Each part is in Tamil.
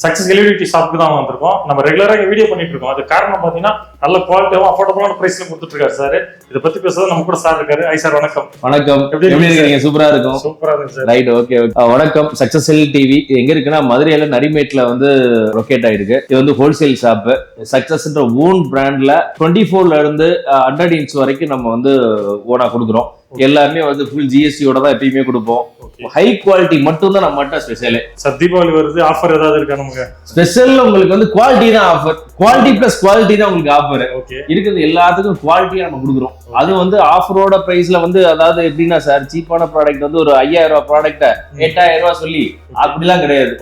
சக்சஸ் எல்இடி ஷாப்புக்கு தான் வந்திருக்கோம். நம்ம ரெகுலராக வீடியோ பண்ணிட்டு இருக்கோம். அது காரணம் பார்த்தீங்கன்னா நல்ல குவாலிட்டியாகவும் அஃபோர்டபுளான பிரைஸ்ல கொடுத்துட்டு இருக்காரு சார். இதை பத்தி பேசுறது நம்ம கூட சார் இருக்காரு. ஐ சார் வணக்கம். வணக்கம். எப்படி இருக்கீங்க? சூப்பரா இருக்கும். சூப்பரா இருக்கு சார். Right, okay. வணக்கம். சக்சஸ் எல் டிவி எங்க இருக்குன்னா மதுரையில நரிமேட்ல வந்து லொகேட் ஆயிருக்கு. இது வந்து ஹோல்சேல் ஷாப். சக்சஸ்ன்ற ஓன் பிராண்ட்ல 24ல இருந்து 100 இன்ச் வரைக்கும் நம்ம வந்து ஓனா கொடுக்குறோம். எல்லாமே வந்து ஃபுல் ஜிஎஸ்டியோட தான் எப்பயுமே கொடுப்போம். ஹை குவாலிட்டி மட்டும் தான் நம்ம ஸ்பெஷல். சார் தீபாவளி வருது, ஆஃபர் ஏதாவது இருக்கா நமக்கு? ஸ்பெஷல் உங்களுக்கு வந்து குவாலிட்டி தான் ஆஃபர். குவாலிட்டி பிளஸ் குவாலிட்டி தான் உங்களுக்கு ஆஃபர். இருக்குது எல்லாத்துக்கும் குவாலிட்டியா நம்ம கொடுக்குறோம். அது வந்து ஆஃபரோட பிரைஸ்ல வந்து அதாவது எப்படின்னா சார், சீப்பான ப்ராடக்ட் வந்து ஒரு 5000 ரூபாய் ப்ராடக்ட 8000 ரூபாய் சொல்லி அப்படிலாம் கிடையாது.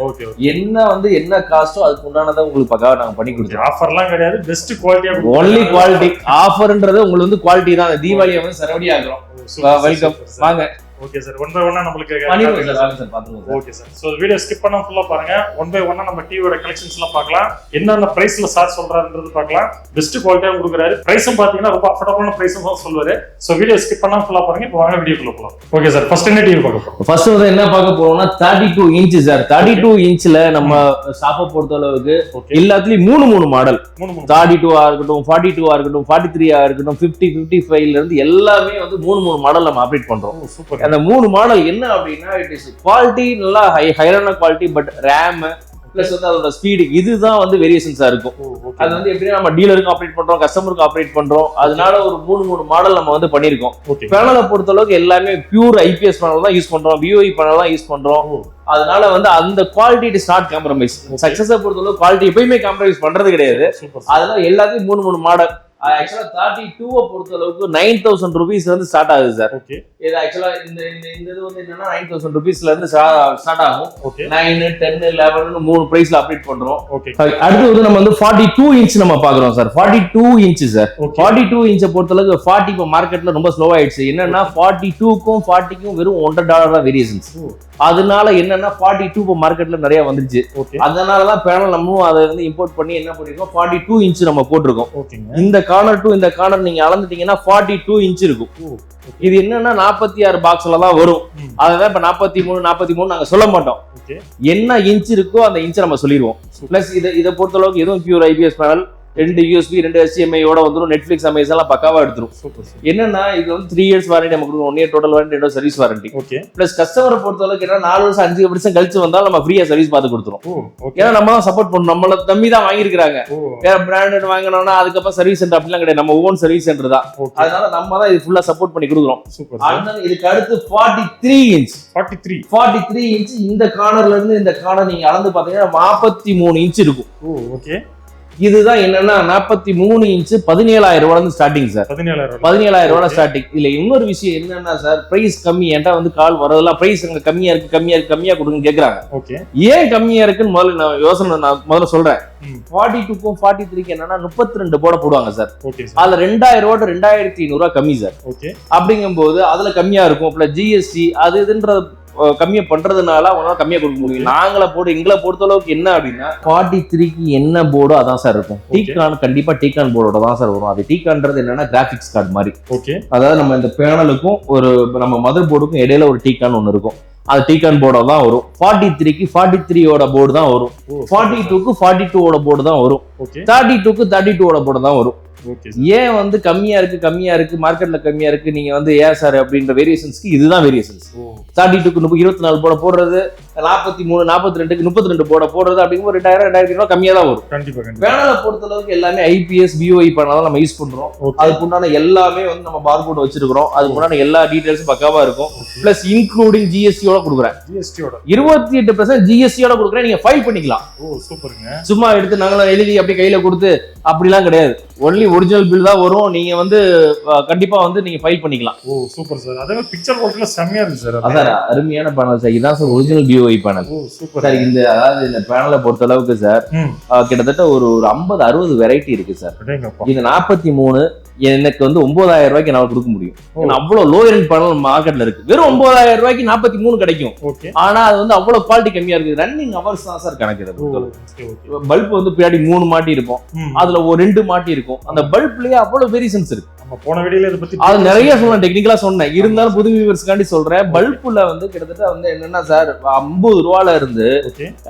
என்ன வந்து என்ன காஸ்டோ அதுக்கு உண்டானதை உங்களுக்கு பக்காவா நாங்க பண்ணி கொடுத்தோம். ஆஃபர்லாம் கிடையாது, பெஸ்ட் குவாலிட்டியா ஒன்லி குவாலிட்டி. ஆஃபர்ன்றது உங்களுக்கு வந்து குவாலிட்டி தான். தீபாவளியை வந்து சரவடி ஆகுறோம். வெல்கம், வாங்க. ஓகே சார், ஒன் பை ஒன்னா நம்மளுக்கு okay sir. So video skip பண்ணாம ஃபுல்லா பாருங்க. ஒன் பை ஒன்னா நம்ம டிவியோட கலெக்ஷன்ஸ்லாம் பார்க்கலாம். என்னென்ன பிரைஸ்ல சார் சொல்றாருன்றது பார்க்கலாம். பெஸ்ட் குவாலிட்டியா கொடுக்குறாரு. பிரைஸும் பாத்தீங்கன்னா ரொம்ப அஃபோர்டபுளான பிரைஸும் தான் சொல்லுவாரு. சோ வீடியோ ஸ்கிப் பண்ணாம ஃபுல்லா பாருங்க. இப்போ வாங்க வீடியோக்குள்ள போலாம். ஓகே சார், ஃபர்ஸ்ட் என்ன டிவி பார்க்க போறோம்? ஃபர்ஸ்ட் வந்து என்ன பார்க்க போறோம்னா 32 இன்ச் சார். 32 இன்ச்ல நம்ம ஷாப்பை பொறுத்த அளவுக்கு எல்லாத்துலயும் மூணு மாடல். 32 இருக்கட்டும், 42 இருக்கட்டும், 43 இருக்கட்டும், 50, 55ல இருந்து எல்லாமே வந்து மூணு மாடல் நம்ம ஆப்ரேட் பண்றோம். சூப்பர். அந்த 3 மாடல் என்ன அப்படின்னா, இட் இஸ் குவாலிட்டி நல்லா ஹைரான குவாலிட்டி, பட் ரேம் பிளஸ் வந்து அதோட ஸ்பீடு இதுதான் வந்து வேரியேஷன்ஸா இருக்கும். அது வந்து எப்படின்னா நம்ம டீலருக்கு ஆப்ரேட் பண்றோம், கஸ்டமருக்கு ஆப்ரேட் பண்றோம். அதனால ஒரு மூணு மாடல் நம்ம வந்து பண்ணிருக்கோம். பேனலை பொறுத்த அளவுக்கு எல்லாமே பியூர் ஐபிஎஸ் பேனல் தான் யூஸ் பண்றோம், விஓஇ பேனல் தான் யூஸ் பண்றோம். அதனால வந்து அந்த quality it is not compromise. சக்சஸை பொறுத்த அளவுக்கு குவாலிட்டி எப்பயுமே காம்ப்ரமைஸ் பண்றது கிடையாது. அதனால எல்லாத்தையும் மூணு மாடல். ஆக்சுவலா 32 பொறுத்த அளவுக்கு 9000 ரூபீஸ்ல இருந்து ஸ்டார்ட் ஆகுது சார். இது ஆக்சுவலா இந்த இது வந்து என்னன்னா 9000 ரூபீஸ்ல இருந்து ஸ்டார்ட் ஆகும். 9, 10, 11 மூணு பிரைஸ்ல அப்டேட் பண்றோம். அடுத்து வந்து நம்ம வந்து 42 இன்ச் நம்ம பாக்குறோம் சார். 42 inch sir. 42 இன்ச்சை பொறுத்த அளவுக்கு 40 இப்போ மார்க்கெட்ல ரொம்ப ஸ்லோ ஆயிடுச்சு. என்னன்னா 42க்கும் 40க்கும் வெறும் $100 தான் வேரியேஷன்ஸ். அதனால என்னன்னா 42 இப்போ மார்க்கெட்ல நிறைய வந்துருச்சு. அதனாலதான் பேனல் நம்மளும் அதை வந்து இம்போர்ட் பண்ணி என்ன பண்ணிருக்கோம், 42 இன்ச் நம்ம போட்டிருக்கோம். இந்த கார்னர் டு இந்த கார்னர் நீங்க அளந்துட்டீங்கன்னா 42 இன்ச் இருக்கும். இது என்னன்னா 46 பாக்ஸ்ல தான் வரும். அதான் இப்ப 43 நாங்க சொல்ல மாட்டோம். என்ன இன்ச் இருக்கோ அந்த இன்ச் நம்ம சொல்லிடுவோம். பிளஸ் இதை பொறுத்த அளவுக்கு எதுவும் pure IPS panel, 2 USB 2 HDMI ஓட வந்துடும். நெட்ஃபிளிக்ஸ் அமேசான் எல்லாம் பக்காவா எடுத்துரும். என்னன்னா இது வந்து 3 இயர்ஸ் வாரண்டி நம்ம கொடுக்கணும். 1 year total warranty, 2 service warranty. Plus கஸ்டமரை பொறுத்த அளவுக்கு என்ன 4 வருஷம் 5 வருஷம் கழிச்சு வந்தாலும் நம்ம ஃப்ரீயா சர்வீஸ் பார்த்து கொடுத்துரும். ஏன்னா நம்ம தான் சப்போர்ட் பண்ணணும். நம்மள நம்பி தான் வாங்கிருக்காங்க. வேற பிராண்டட் வாங்கினோம்னா அதுக்கப்புறம் சர்வீஸ் சென்டர் அப்படிலாம் கிடையாது. நம்ம ஓன் சர்வீஸ் சென்டர் தான். அதனால நம்ம தான் இது ஃபுல்லா சப்போர்ட் பண்ணி கொடுக்குறோம். இதுக்கு அடுத்து 43 இன்ச். 43 இன்ச் இந்த கார்னர்ல இருந்து இந்த கார்னர் நீங்க அளந்து பாத்தீங்கன்னா 43 இன்ச் இருக்கும். இதுதான் என்னன்னா 43 இன்ச் 17000 ரூபாய் ஸ்டார்டிங் சார். 17000 ரூபாய் ஸ்டார்டிங். இதுல இன்னொரு விஷயம் என்னன்னா சார், பிரைஸ் கம்மி. ஏன்டா வந்து கால் வரதெல்லாம் பிரைஸ் அங்க கம்மியா கொடுங்க கேக்குறாங்க. ஏன் கம்மியா இருக்குன்னு முதல்ல சொல்றேன். 42க்கும் 43க்கும் என்னன்னா 32 போடுவாங்க சார். அதுல 2000 ரூபாய் 2500 ரூபாய் கம்மி சார். அப்படிங்கும் போது அதுல கம்மியா இருக்கும். பிளஸ் ஜிஎஸ்டி அது இதுன்ற கம்மியா பண்றதுனால அவங்களால கம்மியா கொடுக்க முடியும். எங்களை பொறுத்த அளவுக்கு என்ன அப்படின்னா 43க்கு என்ன போர்டோ அதான் சார் இருக்கும். டீகான் கண்டிப்பா டீகான் போர்டோட தான் சார் வரும். அது டீகான்றது என்னன்னா கிராபிக்ஸ் கார்டு மாதிரி. அதாவது நம்ம இந்த பேனலுக்கும் ஒரு நம்ம மதர் போர்டுக்கும் இடையில ஒரு டீகான் ஒன்னு இருக்கும். அது டீகான் போர்டோ தான் வரும். 43க்கு 43ஓட போர்டு தான் வரும். 42க்கு 42ஓட போர்டு தான் வரும். 32க்கு 32ஓட போர்டு தான் வரும். ஏன் வந்து கம்மியா இருக்கு மார்க்கெட்ல கம்மியா இருக்கு நீங்க வந்து ஏன் சார் அப்படின்ற வேரியேஷன்ஸ்க்கு இதுதான் வேரியேஷன்ஸ். 32க்கு 24 போட போடுறது, 43 42க்கு 32 போட போடுறது அப்படிங்கும்போது 2000 கம்மியா தான் வரும். பேனலை பொறுத்த அளவுக்கு எல்லாமே ஐபிஎஸ் விஓஇ பேனல் நம்ம யூஸ் பண்றோம். அதுக்கு உண்டான எல்லாமே வந்து நம்ம பார்கோட் வச்சிருக்கிறோம். அதுக்கு உண்டான எல்லா டீடைல்ஸும் பக்காவா இருக்கும். பிளஸ் இன்க்ளூடிங் ஜிஎஸ்டியோட கொடுக்குறேன். 28% ஜிஎஸ்டியோட கொடுக்குறேன். நீங்க ஃபைல் பண்ணிக்கலாம். சும்மா எடுத்து நாங்களும் எழுதி அப்படி கையில கொடுத்து அப்படிலாம் கிடையாது. ஒன்லி ஒரிஜினல் பில் தான் வரும். நீங்க வந்து கண்டிப்பா வந்து நீங்க ஃபைல் பண்ணிக்கலாம். Super sir. அதே பிக்சர் குவாலிட்டில செமையா இருக்கு சார். அதான் அருமையான பேனல் சார். இதான் சார் ஒரிஜினல் விஓஇ பேனல் சார். இந்த பேனலை பொறுத்த அளவுக்கு சார் கிட்டத்தட்ட ஒரு 50-60 வெரைட்டி இருக்கு சார். இது 43 எனக்கு வந்து 9000 ரூபாய்க்கு என்னால கொடுக்க முடியும். அவ்வளவு லோ எண்ட் பேனல் மார்க்கெட்ல இருக்கு. வெறும் 9000 ரூபாய்க்கு 43 கிடைக்கும். ஆனா அது வந்து அவ்வளவு குவாலிட்டி கம்மியா இருக்கு. ரன்னிங் ஹவர்ஸ் தான் சார் கணக்கு. பல்ப் வந்து பின்னாடி 3 மாட்டி இருக்கும், அதுல ஒரு 2 மாட்டி இருக்கும். அந்த பல்ப்லயே அவ்வளவு வேரியேஷன்ஸ் இருக்கு. நம்ம போன வீடியோல இத பத்தி அது நிறைய சொன்னேன், டெக்னிக்கலா சொன்னேன். இருந்தாலும் புது வியூவர்ஸ்க்காண்டி சொல்றேன். பல்புல வந்து கிட்டத்தட்ட வந்து என்னன்னா சார் 50 ரூபால இருந்து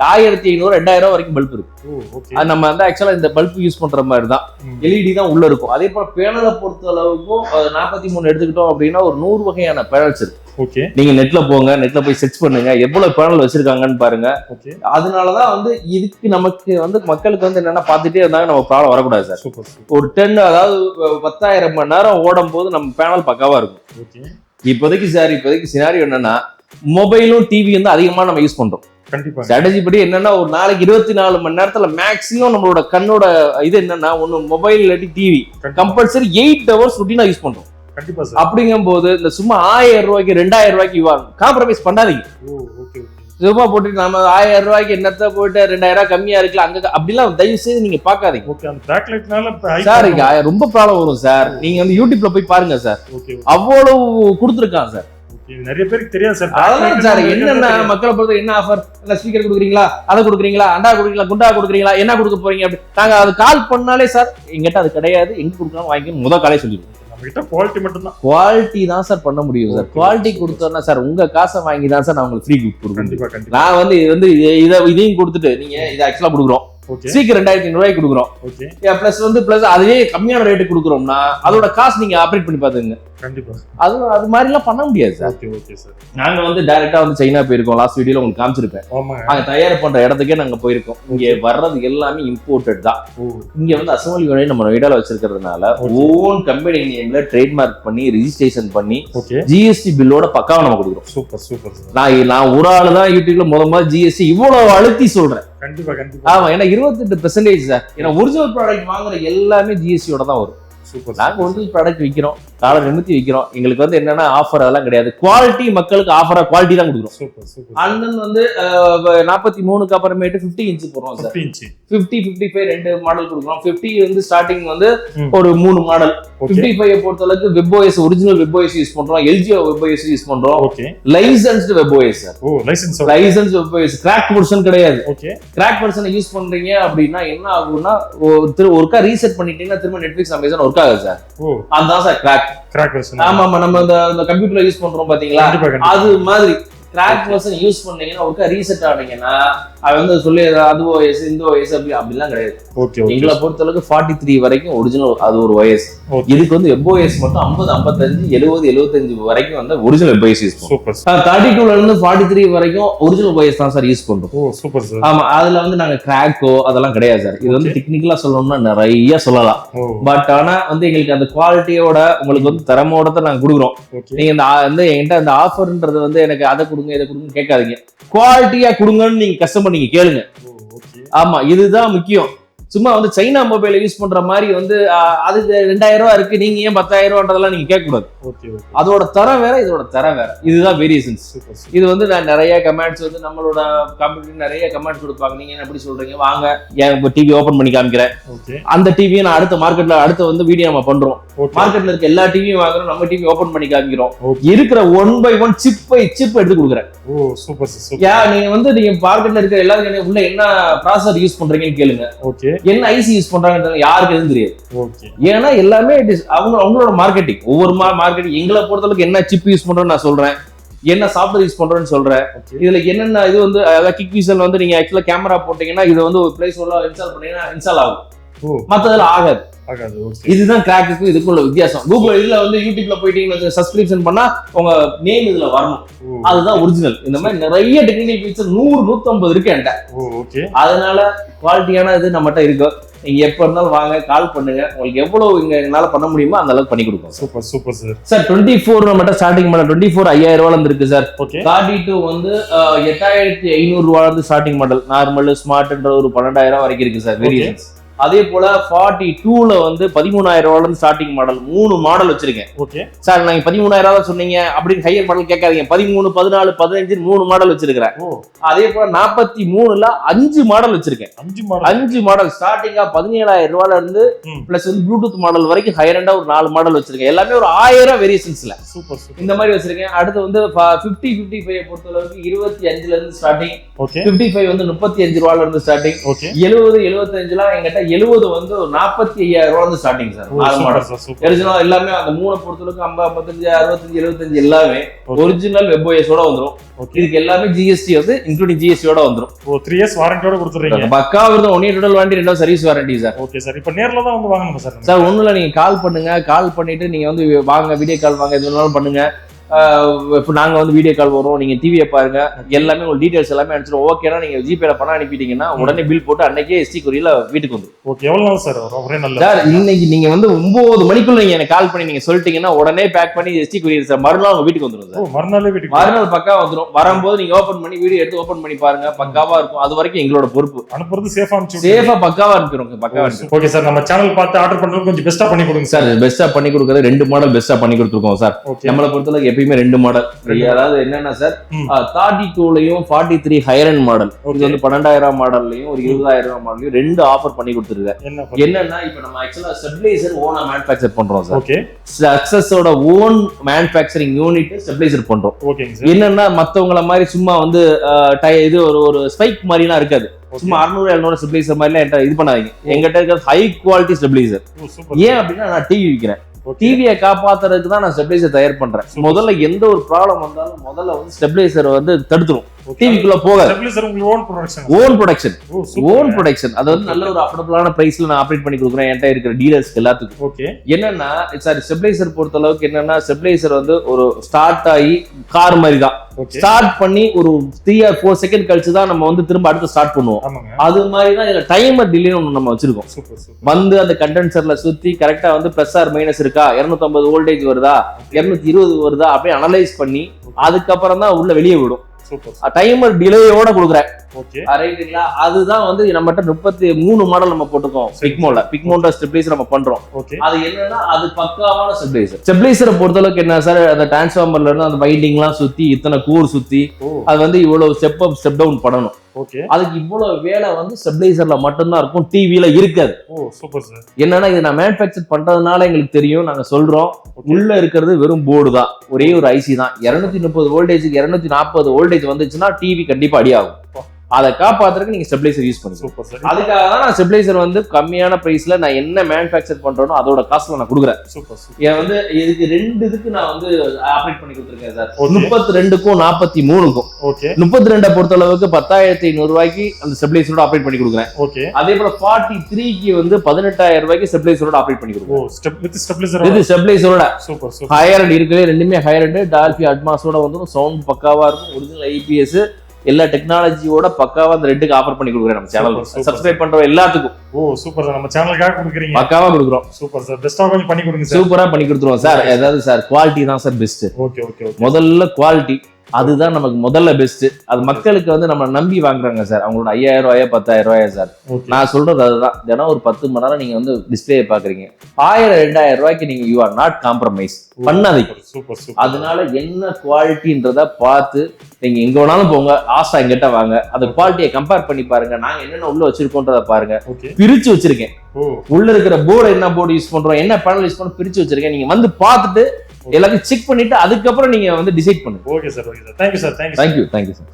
1500 2000 வரைக்கும் பல்ப் இருக்கு. அது நம்ம வந்து ஆக்சுவலா இந்த பல்ப் யூஸ் பண்ற மாதிரி தான், எல்இடி தான் உள்ள இருக்கும். அதே போல பேனலை பொறுத்த அளவுக்கும் 43 எடுத்துக்கிட்டோம் அப்படின்னா ஒரு 100 வகையான பேனல்ஸ் இருக்கு. நீங்க நெட்ல போங்க, நெட்ல போய் செர்ச் பண்ணுங்க எவ்வளவு பேனல் வச்சிருக்காங்கன்னு பாருங்க. அதனாலதான் வந்து இதுக்கு நமக்கு வந்து மக்களுக்கு வந்து என்னன்னா பாத்துட்டே இருந்தாங்க, நம்ம ப்ராப்ளம் வரக்கூடாது சார். ஒரு 10 அதாவது 10,000 மணி நேரம் ஓடும் போது நம்ம பேனல் பக்காவா இருக்கும். இப்போதைக்கு சினாரியோ என்னன்னா மொபைலும் டிவி வந்து அதிகமா நம்ம யூஸ் பண்றோம். ஸ்ட்ராட்டஜி படி என்னன்னா ஒரு நாளைக்கு 24 மணி நேரத்துல மேக்ஸிமம் நம்மளோட கண்ணோட இது என்னன்னா ஒன்னு மொபைல் இல்லாட்டி டிவி கம்பல்சரி 8 ஹவர்ஸ் ரொட்டீனா யூஸ் பண்றோம். அப்படிங்கும் போது இந்த சும்மா 1000 ரூபாய்க்கு 2000 ரூபாய்க்கு காம்ப்ரமைஸ் பண்ணாதீங்க. சும்மா போட்டு நம்ம 1000 ரூபாய்க்கு என்னத்த போயிட்டு 2000 கம்மியா இருக்குல்ல அங்க அப்படிலாம் தயவு செய்து நீங்க பாக்காதீங்க சார். ரொம்ப ப்ராப்ளம் வரும் சார். நீங்க வந்து யூடியூப்ல போய் பாருங்க சார், அவ்வளவு கொடுத்துருக்காங்க சார். நிறைய பேருக்கு தெரியாது சார். அதெல்லாம் சார் என்னன்னா மக்களை பொறுத்த என்ன ஆஃபர், ஸ்பீக்கர் கொடுக்குறீங்களா, அதை கொடுக்குறீங்களா, அண்டா கொடுக்குறீங்களா, குண்டா கொடுக்குறீங்களா, என்ன கொடுக்க போறீங்க அப்படி நாங்க அது கால் பண்ணாலே சார் எங்கிட்ட அது கிடையாது, எங்க கொடுக்கலாம் வாங்கி முதல் காலே சொல்லிடுவோம். குவாலிட்டி தான் சார் பண்ண முடியும் சார். குவாலிட்டி கொடுத்தோம்னா சார் உங்க காசை வாங்கி தான் சார் நான் உங்களுக்கு ஃப்ரீ கிஃப்ட் கொடுக்குறேன். நான் வந்து இது வந்து இதையும் கொடுத்துட்டு நீங்க இதை ஆக்சுவலா கொடுக்குறோம் ஸ்பீக்கர் 2500 ரூபாய்க்கு கொடுக்குறோம். பிளஸ் வந்து பிளஸ் அதே கம்மியான ரேட்டு கொடுக்குறோம்னா அதோட காசு நீங்க ஆப்ரேட் பண்ணி பாத்துங்க. கண்டிப்பா அது மாதிரி எல்லாம் பண்ண முடியாது சார். நாங்க வந்து டைரக்டா வந்து சைனா போயிருக்கோம். லாஸ்ட் வீடியோல உங்களுக்கு காமிச்சிருப்பேன். நாங்க தயார் பண்ற இடத்துக்கே நாங்க போயிருக்கோம். இங்க வர்றது எல்லாமே இம்போர்ட்டட் தான். இங்க வந்து அசம்பிளி யூனிட் நம்ம நொய்டால வச்சிருக்கிறதுனால ஓன் கம்பெனி நேம்ல ட்ரேட்மார்க் பண்ணி ரெஜிஸ்ட்ரேஷன் பண்ணி ஜிஎஸ்டி பில்லோட பக்காவா நம்ம கொடுக்குறோம். Super super. நான் ஒரு ஆளு தான் யூடியூப்ல முதல்ல ஜிஎஸ்டி இவ்வளவு அழுத்தி சொல்றேன். கண்டிப்பா கண்டிப்பா. ஆமா, ஏன்னா 28% சார். ஏன்னா ஒரிஜினல் ப்ராடக்ட் வாங்குற எல்லாமே ஜிஎஸ்டியோட தான் வரும். நாங்க ஒரிஜினல் ப்ராடக்ட் விற்கிறோம், டாலர் நிமித்தி விற்கிறோம். எங்களுக்கு வந்து என்னன்னா ஆஃபர் அதெல்லாம் கிடையாது. குவாலிட்டி மக்களுக்கு ஆஃபரா குவாலிட்டி தான் கொடுக்குறோம். அண்ணன் வந்து 43க்கு அப்புறமேட்டு 50 இன்ச் போடுறோம் சார். 50, 55 ரெண்டு மாடல் கொடுக்குறோம். 50 வந்து ஸ்டார்டிங் வந்து ஒரு 3 மாடல். 55 பொறுத்த அளவுக்கு வெப்ஓஎஸ் ஒரிஜினல் வெப்ஓஎஸ் யூஸ் பண்றோம், எல்ஜி வெப்ஓஎஸ் யூஸ் பண்றோம். Licensed web OS sir. License web OS, crack version கிடையாது. கிராக் வெர்ஷனை யூஸ் பண்றீங்க அப்படின்னா என்ன ஆகும்னா ஒருக்கா ரீசெட் பண்ணிட்டீங்கன்னா திரும்ப நெட்ஃபிளிக்ஸ் அமேசான் ஒர்க் ஆகுது சார். அதுதான் சார் கிராக் வெர்ஷன். ஆமா ஆமா, நம்ம இந்த கம்ப்யூட்டர்ல யூஸ் பண்றோம் பாத்தீங்களா, அது மாதிரி கிராக் வெர்ஷன் யூஸ் பண்ணீங்கன்னா ஒருக்கா ரீசெட் ஆனீங்கன்னா அது வந்து சொல்லி அது ஓஎஸ் இந்த ஓஎஸ் அப்படிலாம் கிடையாது. எங்களை பொறுத்த அளவுக்கு 43 வரைக்கும் ஒரிஜினல் அது ஒரு ஓஎஸ். இதுக்கு வந்து வெப்ஓஎஸ் மட்டும் 50, 55, 70, 75 வரைக்கும் வந்து ஒரிஜினல் வெப்ஓஎஸ் யூஸ் பண்ணுவோம். 32ல இருந்து 43 வரைக்கும் ஒரிஜினல் ஓஎஸ் தான் சார் யூஸ் பண்றோம். Super sir. ஆமா, அதுல வந்து நாங்க கிராக்கோ அதெல்லாம் கிடையாது சார். இது வந்து டெக்னிக்கலா சொல்லணும்னா நிறைய சொல்லலாம். பட் ஆனா வந்து எங்களுக்கு அந்த குவாலிட்டியோட உங்களுக்கு வந்து தரமோட தான் நாங்க கொடுக்குறோம். நீங்க இந்த என்கிட்ட அந்த ஆஃபர்ன்றது வந்து எனக்கு அதை கொடுங்க இதை கொடுங்க கேட்காதீங்க. குவாலிட்டியா கொடுங்கன்னு நீங்க கஸ்டமர் நீங்க கேளுங்க. ஆமா, இதுதான் முக்கியம். சும்மா வந்து சைனா மொபைல யூஸ் பண்ற மாதிரி வந்து அது 2000 ரூபாய் இருக்கு நீங்க ஏன் 10,000 ரூபான்றதெல்லாம் நீங்க கேட்க கூடாது. அதோட தரம் வேற, இதோட தரம் வேற. இதுதான் வேரியேஷன்ஸ். இது வந்து நான் நிறைய கமெண்ட்ஸ் வந்து நம்மளோட கம்பெனி நிறைய கமெண்ட்ஸ் கொடுப்பாங்க. நீங்க என்ன எப்படி சொல்றீங்க, வாங்க என் டிவி ஓபன் பண்ணி காமிக்கிறேன். அந்த டிவியை நான் அடுத்த மார்க்கெட்ல அடுத்த வந்து வீடியோ நம்ம பண்றோம். மார்க்கெட்ல இருக்க எல்லா டிவியும் வாங்குறோம், நம்ம டிவி ஓபன் பண்ணி காமிக்கிறோம். இருக்கிற 1 by 1 சிப் எடுத்து கொடுக்குறேன். நீங்க வந்து நீங்க மார்க்கெட்ல இருக்க எல்லாரும் உள்ள என்ன ப்ராசஸர் யூஸ் பண்றீங்கன்னு கேளுங்க. என்ன ஐசி யூஸ் பண்றாங்க யாருக்கு எதுவும் தெரியாது. ஏன்னா எல்லாமே அவங்களோட மார்க்கெட்டிங். ஒவ்வொரு மார்க்கெட்டிங் எங்களை பொறுத்தளவுக்கு என்ன சிப் யூஸ் பண்றோம்னு நான் சொல்றேன், என்ன சாஃப்ட்வேர் யூஸ் பண்றோம்னு சொல்றேன். இதுல என்னென்ன இது வந்து கிக் விசல் வந்து நீங்க ஆக்சுவலா கேமரா போட்டீங்கன்னா இது வந்து ஒரு பிளே ஸ்டோர்ல இன்ஸ்டால் பண்ணீங்கன்னா இன்ஸ்டால் ஆகும், மத்ததுல ஆகாது. இதுதான் கிராக்குக்கும் இதுக்கும் உள்ள வித்தியாசம். கூகுள் இதுல வந்து யூடியூப்ல போயிட்டீங்கன்னா சப்ஸ்கிரிப்ஷன் பண்ணா உங்க நேம் இதுல வரணும், அதுதான் ஒரிஜினல். இந்த மாதிரி நிறைய டெக்னிக்கல் ஃபீச்சர் 100-150 இருக்கு என்கிட்ட. அதனால குவாலிட்டியான இது நம்மகிட்ட இருக்கு. நீங்க எப்ப இருந்தாலும் வாங்க, கால் பண்ணுங்க. உங்களுக்கு எவ்வளவு எங்களால பண்ண முடியுமோ அந்த அளவுக்கு பண்ணி கொடுப்போம். Super super sir. சார் 24 நம்மகிட்ட ஸ்டார்டிங் மாடல் 24 5000 ரூபாயில இருந்து இருக்கு சார். 32 வந்து 8500 ரூபாயில இருந்து ஸ்டார்டிங் மாடல். நார்மல் ஸ்மார்ட்ன்ற ஒரு 12000 வரைக்கும் இருக்கு சார் வேரியன்ஸ். அதே போல 42ல வந்து 13000 ரூபாயில இருந்து ஸ்டார்டிங் மாடல் 3 மாடல் வச்சிருக்கேன். ஓகே சார், நீங்க 13000 தான் சொன்னீங்க அப்படின்னு ஹையர் மாடல் கேட்காதீங்க. 13, 14, 15 3 மாடல் வச்சிருக்கேன். அதே போல 43ல 5 மாடல் வச்சிருக்கேன். 5 மாடல் ஸ்டார்டிங்கா 17000 ரூபாயில இருந்து பிளஸ் வந்து ப்ளூடூத் மாடல் வரைக்கும் ஹையர் எண்டா ஒரு 4 மாடல் வச்சிருக்கேன். எல்லாமே ஒரு 1000 வேரியேஷன்ஸ்ல இந்த மாதிரி வச்சிருக்கேன். அடுத்து வந்து 50, 55 பொறுத்த அளவுக்கு 25ல இருந்து ஸ்டார்டிங். 55 வந்து 35 ரூபாயில இருந்து ஸ்டார்டிங். 70, 75லாம் எங்கிட்ட 70 வந்து ஒரு 45,000 ரூபாய் வந்து ஸ்டார்டிங் சார். ஒரிஜினல் எல்லாமே அந்த 3 பொறுத்தவரைக்கும் 50, 55, 65, 75 எல்லாமே ஒரிஜினல் WebOS ஓட வந்துரும். இதுக்கு எல்லாமே GST வந்து இன்க்ளூடிங் GST ஓட வந்துரும். 3 இயர்ஸ் வாரண்டியோட கொடுத்துறீங்க. பக்கா வருது. 1 year warranty, 2 service warranty sir. Okay sir. இப்போ நேர்ல தான் வந்து வாங்கணும் சார். சார் ஒண்ணும் இல்ல, நீங்க கால் பண்ணுங்க. கால் பண்ணிட்டு நீங்க வந்து வாங்க, வீடியோ கால் வாங்க, எது வேணாலும் பண்ணுங்க. இப்போ நாங்க வந்து வீடியோ கால் வரும், நீங்க டிவியை பாருங்க, எல்லாமே உங்களுக்கு டீடைல்ஸ் எல்லாமே அனுப்பிச்சிடும். ஓகேனா நீங்க ஜிபேல பணம் அனுப்பிட்டீங்கன்னா உடனே பில் போட்டு அன்னைக்கே ST கொரியர்ல வீட்டுக்கு வந்துடும். ஓகே, எவ்வளவு நாள் சார் வரும்? ஒரே நல்ல சார் இன்னைக்கு நீங்க வந்து 9 மணிக்குள்ள நீங்க எனக்கு கால் பண்ணி நீங்க சொல்லிட்டீங்கன்னா உடனே பேக் பண்ணி ST கொரியர் சார் மறுநாள் உங்க வீட்டுக்கு வந்துடும் சார். மறுநாளே வீட்டுக்கு? மறுநாள் பக்கா வந்துடும். வரும்போது நீங்க ஓபன் பண்ணி வீடியோ எடுத்து ஓபன் பண்ணி பாருங்க, பக்காவா இருக்கும். அது வரைக்கும் எங்களோட பொறுப்பு. அனுப்புறது சேஃபா அனுப்பிச்சு சேஃபா பக்காவா அனுப்பிடுவோம். பக்காவா அனுப்பிடுவோம். Okay sir. நம்ம சேனல் பார்த்து ஆர்டர் பண்றது கொஞ்சம் பெஸ்டா பண்ணி கொடுங்க சார். பெஸ்டா பண்ணி கொடுக்கறது 2 மாடல் பெஸ்டா பண்ணி கொடுத்துருக்கோம் சார். நம்மளை பொறுத்தளவுக்கு எப்பயுமே 2 மாடல். அதாவது என்னன்னா சார், 32லயும் 43 ஹையர் மாடல். இது வந்து 12,000 மாடல்லையும் ஒரு 20,000 மாடல்லையும் 2 ஆஃபர் பண்ணி கொடுத்துருக்கேன். என்னன்னா இப்ப நம்ம ஆக்சுவலா ஸ்டெபிலைசர் ஓனா மேனுஃபேக்சர் பண்றோம் சார். ஓகே. சக்சஸோட ஓன் மேனுஃபேக்சரிங் யூனிட் ஸ்டெபிலைசர் பண்றோம். ஓகேங்க சார். என்னன்னா மத்தவங்கள மாதிரி சும்மா வந்து இது ஒரு ஸ்பைக் மாதிரிலாம் இருக்காது. சும்மா 600-700 ஸ்டெபிலைசர் மாதிரிலாம் இது பண்ணாதீங்க. எங்கிட்ட இருக்கிறது ஹை குவாலிட்டி ஸ்டெபிலைசர். ஏன் அப்படின்னா நான் டிவி விற்கிறேன். டிவியை காப்பாத்துறதுக்கு தான் நான் ஸ்டெபிலைசர் தயார் பண்றேன். முதல்ல எந்த ஒரு ப்ராப்ளம் வந்தாலும் முதல்ல வந்து ஸ்டெபிலைசர் வந்து தடுத்துரும். டிவிக்குள்ள போகாது. Own production. அது வந்து நல்ல ஒரு அஃபோர்டபிளான பிரைஸ்ல நான் ஆப்ரேட் பண்ணி கொடுக்குறேன் என்கிட்ட இருக்கிற டீலர்ஸ்க்கு எல்லாத்துக்கும். ஓகே. என்னன்னா சார் ஸ்டெபிலைசர் பொறுத்த அளவுக்கு என்னன்னா, ஸ்டெபிலைசர் வந்து ஒரு ஸ்டார்ட் ஆகி கார் மாதிரி தான். ஸ்டார்ட் பண்ணி ஒரு 3 or 4 செகண்ட் கழிச்சு தான் நம்ம வந்து திரும்ப அடுத்து ஸ்டார்ட் பண்ணுவோம். அது மாதிரி தான் இதுல டைமர் டிலே ஒன்று நம்ம வச்சிருக்கோம். வந்து அந்த கண்டென்சர்ல சுத்தி கரெக்டா வந்து பிளஸ் ஆர் மைனஸ் இருக்கா, 250 வோல்டேஜ் வருதா, 220 வருதா அப்படி அனலைஸ் பண்ணி அதுக்கப்புறம் தான் உள்ள வெளியே விடும். டைமர் டிலேயோட கொடுக்குறேன். அதுதான் வந்து நம்மகிட்ட 33 மாடல் நம்ம போட்டுக்கோம். பிக்மோல ஸ்டெபிலைசர் நம்ம பண்றோம். அது என்னன்னா அது பக்காவான ஸ்டெபிலைசர். ஸ்டெபிலைசரை பொறுத்தளவுக்கு என்ன சார், அந்த டிரான்ஸ்ஃபார்மர்ல இருந்து அந்த வைண்டிங் எல்லாம் சுத்தி இத்தனை கூர் சுத்தி அது வந்து இவ்வளவு ஸ்டெப் அப் ஸ்டெப் டவுன் பண்ணணும். அதுக்கு இவ்வளவு வேலை வந்து ஸ்டெபிலைசர்ல மட்டும்தான் இருக்கும், டிவில இருக்காது. என்னன்னா இது நான் மேனுஃபேக்சர் பண்றதுனால எங்களுக்கு தெரியும், நாங்க சொல்றோம். உள்ள இருக்கிறது வெறும் போர்டு தான், ஒரே ஒரு ஐசி தான். 230 வோல்டேஜுக்கு 240 வோல்டேஜ் வந்துச்சுன்னா டிவி கண்டிப்பா அடி ஆகும். அதை காப்பாத்துறதுக்கு நீங்க ஸ்டெபிலைசர் யூஸ் பண்ணுங்க. அதுக்காக தான் நான் ஸ்டெபிலைசர் வந்து கம்மியான பிரைஸ்ல நான் என்ன மேனுஃபேக்சர் பண்றேனோ அதோட காஸ்ட்ல நான் கொடுக்குறேன். வந்து இதுக்கு 2 இதுக்கு நான் வந்து ஆப்ரேட் பண்ணி கொடுத்துருக்கேன் சார். 32க்கும் 43க்கும். 32 பொறுத்த அளவுக்கு 10,500 ரூபாய்க்கு அந்த ஸ்டெபிலைசரோட ஆப்ரேட் பண்ணி கொடுக்குறேன். அதே போல 43க்கு வந்து 18,000 ரூபாய்க்கு ஸ்டெபிலைசரோட ஆப்ரேட் பண்ணி கொடுக்குறேன். இது ஸ்டெபிலைசரோட ஹையர் அண்ட் இருக்குது. ரெண்டுமே ஹையர் அண்ட் டால்பி அட்மாஸோட வந்து சவுண்ட் பக்காவா இருக்கும். ஒரிஜினல் IPS எல்லா டெக்னாலஜியோட பக்காவா அந்த 2க்கு ஆஃபர் பண்ணி கொடுக்குறேன். நம்ம சேனல் சப்ஸ்கிரைப் பண்ற எல்லாத்துக்கும். Super sir. நம்ம சேனலுக்காக கொடுக்குறீங்க. பக்காவா கொடுக்குறோம். Super sir. பெஸ்டா கொஞ்சம் பண்ணி கொடுங்க சார். சூப்பரா பண்ணி கொடுத்துருவோம் சார். ஏதாவது சார் குவாலிட்டி தான் சார் பெஸ்ட். முதல்ல குவாலிட்டி, அதுதான் நமக்கு முதல்ல பெஸ்ட். அது மக்களுக்கு வந்து நம்ம நம்பி வாங்குறாங்க சார். அவங்களோட 5,000 ரூபாயா 10,000 ரூபாயா சார். நான் சொல்றது அதுதான். தினம் ஒரு 10 மணி நேரம் நீங்க வந்து டிஸ்பிளே பாக்குறீங்க. 1,000-2,000 ரூபாய்க்கு நீங்க யூ ஆர் நாட் காம்ப்ரமைஸ் பண்ணாதீங்க. அதனால என்ன குவாலிட்டின்றத பார்த்து நீங்க எங்க வேணாலும் போங்க, ஆசா எங்கிட்ட வாங்க, அந்த குவாலிட்டியை கம்பேர் பண்ணி பாருங்க. நாங்க என்னென்ன உள்ள வச்சிருக்கோன்றத பாருங்க. பிரிச்சு வச்சிருக்கேன். உள்ள இருக்கிற போர்டு என்ன போர்டு யூஸ் பண்றோம், என்ன பேனல் யூஸ் பண்ண பிரிச்சு வச்சிருக்கேன். நீங்க வந்து பார்த்துட்டு எல்லாத்தையும் செக் பண்ணிட்டு அதுக்கப்புறம் நீங்க வந்து டிசைட் பண்ணுங்க. Okay sir. Okay sir. Thank you sir. Thank you sir.